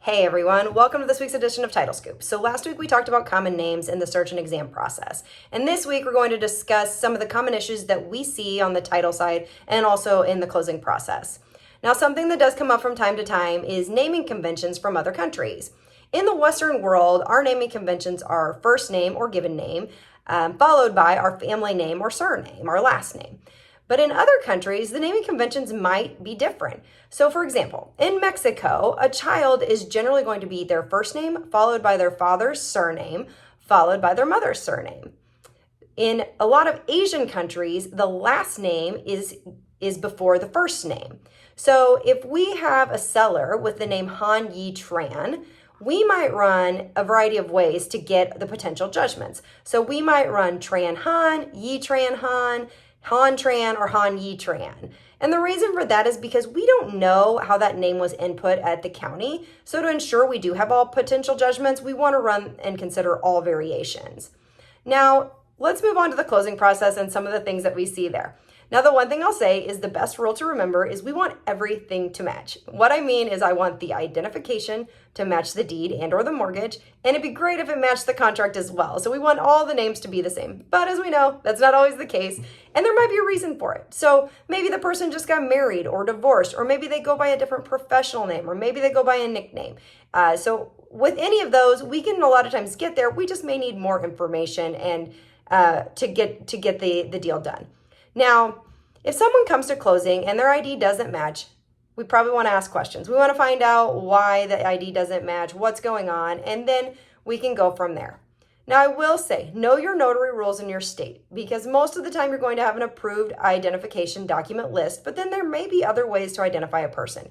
Hey everyone, welcome to this week's edition of Title Scoop. So last week we talked about common names in the search and exam process. And this week we're going to discuss some of the common issues that we see on the title side and also in the closing process. Now, something that does come up from time to time is naming conventions from other countries. In the Western world, our naming conventions are first name or given name, followed by our family name or surname, our last name. But in other countries, the naming conventions might be different. So for example, in Mexico, a child is generally going to be their first name, followed by their father's surname, followed by their mother's surname. In a lot of Asian countries, the last name is before the first name. So if we have a seller with the name Han Yi Tran, we might run a variety of ways to get the potential judgments. So we might run Tran Han, Yi Tran Han, Han Tran, or Han Yi Tran. And the reason for that is because we don't know how that name was input at the county. So to ensure we do have all potential judgments, we want to run and consider all variations. Now, let's move on to the closing process and some of the things that we see there. Now, the one thing I'll say is the best rule to remember is we want everything to match. What I mean is I want the identification to match the deed and or the mortgage, and it'd be great if it matched the contract as well. So we want all the names to be the same. But as we know, that's not always the case, and there might be a reason for it. So maybe the person just got married or divorced, or maybe they go by a different professional name, or maybe they go by a nickname. So with any of those, we can a lot of times get there. We just may need more information and to get the deal done. Now, if someone comes to closing and their ID doesn't match, we probably want to ask questions. We want to find out why the ID doesn't match, what's going on, and then we can go from there. Now, I will say, know your notary rules in your state, because most of the time you're going to have an approved identification document list, but then there may be other ways to identify a person.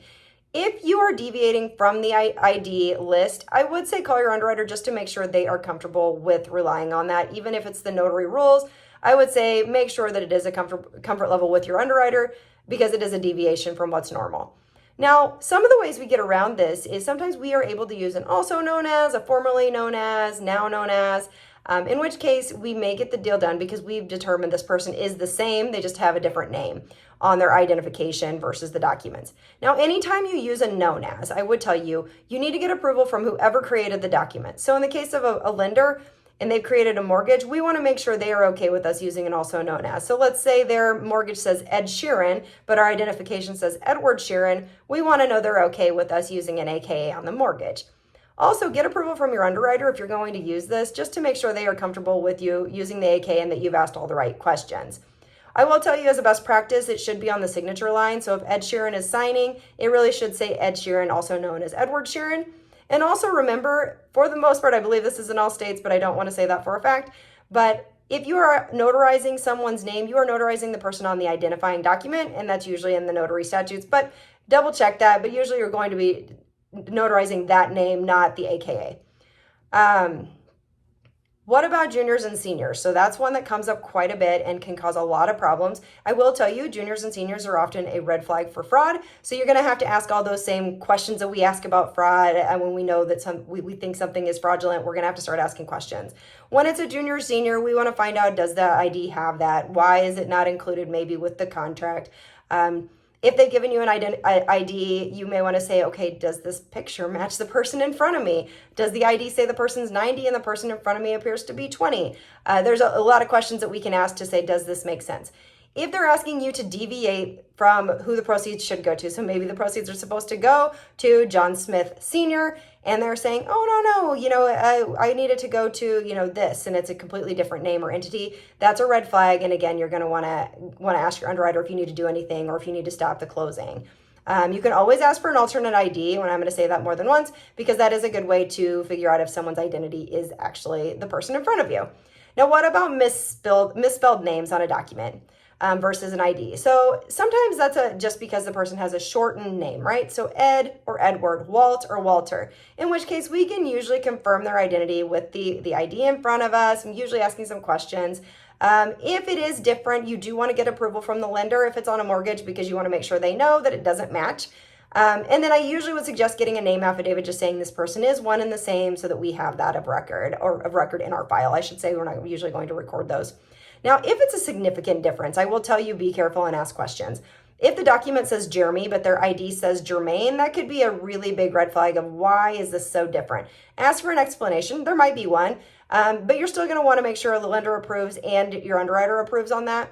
If you are deviating from the ID list, I would say call your underwriter just to make sure they are comfortable with relying on that, even if it's the notary rules. I would say make sure that it is a comfort level with your underwriter because it is a deviation from what's normal. Now, some of the ways we get around this is sometimes we are able to use an also known as, a formerly known as, now known as, in which case we may get the deal done because we've determined this person is the same, they just have a different name on their identification versus the documents. Now, anytime you use a known as, I would tell you, you need to get approval from whoever created the document. So in the case of a lender, and they've created a mortgage, we want to make sure they are okay with us using an also known as. So let's say their mortgage says Ed Sheeran, but our identification says Edward Sheeran. We want to know they're okay with us using an AKA on the mortgage. Also, get approval from your underwriter if you're going to use this, just to make sure they are comfortable with you using the AKA and that you've asked all the right questions. I will tell you as a best practice, it should be on the signature line. So if Ed Sheeran is signing, it really should say Ed Sheeran, also known as Edward Sheeran. And also remember, for the most part, I believe this is in all states, but I don't want to say that for a fact. But if you are notarizing someone's name, you are notarizing the person on the identifying document, and that's usually in the notary statutes. But double check that. But usually you're going to be notarizing that name, not the AKA. What about juniors and seniors? So that's one that comes up quite a bit and can cause a lot of problems. I will tell you, juniors and seniors are often a red flag for fraud. So you're going to have to ask all those same questions that we ask about fraud. And when we know that we think something is fraudulent, we're going to have to start asking questions. When it's a junior or senior, we want to find out, does the ID have that? Why is it not included maybe with the contract? If they've given you an ID, you may want to say, okay, does this picture match the person in front of me? Does the ID say the person's 90 and the person in front of me appears to be 20? There's a lot of questions that we can ask to say, does this make sense? If they're asking you to deviate from who the proceeds should go to, so maybe the proceeds are supposed to go to John Smith Sr., and they're saying, oh, no, I need it to go to, this, and it's a completely different name or entity, that's a red flag. And again, you're going to want to ask your underwriter if you need to do anything or if you need to stop the closing. You can always ask for an alternate ID, and I'm going to say that more than once, because that is a good way to figure out if someone's identity is actually the person in front of you. Now, what about misspelled names on a document? Versus an ID. So sometimes that's just because the person has a shortened name, right? So Ed or Edward, Walt or Walter, in which case we can usually confirm their identity with the ID in front of us. I'm usually asking some questions. If it is different, you do want to get approval from the lender if it's on a mortgage because you want to make sure they know that it doesn't match. And then I usually would suggest getting a name affidavit just saying this person is one and the same so that we have that of record in our file. I should say we're not usually going to record those. Now, if it's a significant difference, I will tell you be careful and ask questions. If the document says Jeremy, but their ID says Jermaine, that could be a really big red flag of why is this so different. Ask for an explanation. There might be one, but you're still going to want to make sure the lender approves and your underwriter approves on that.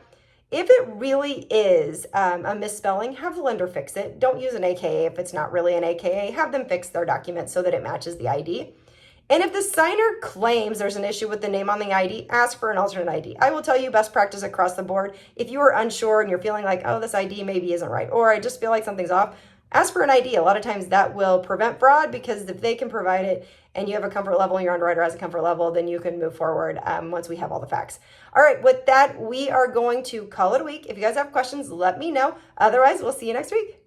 If it really is a misspelling, have the lender fix it. Don't use an AKA if it's not really an AKA. Have them fix their document so that it matches the ID. And if the signer claims there's an issue with the name on the ID, ask for an alternate ID. I will tell you best practice across the board. If you are unsure and you're feeling like, oh, this ID maybe isn't right, or I just feel like something's off, ask for an ID. A lot of times that will prevent fraud, because if they can provide it and you have a comfort level and your underwriter has a comfort level, then you can move forward once we have all the facts. All right, with that, we are going to call it a week. If you guys have questions, let me know. Otherwise, we'll see you next week.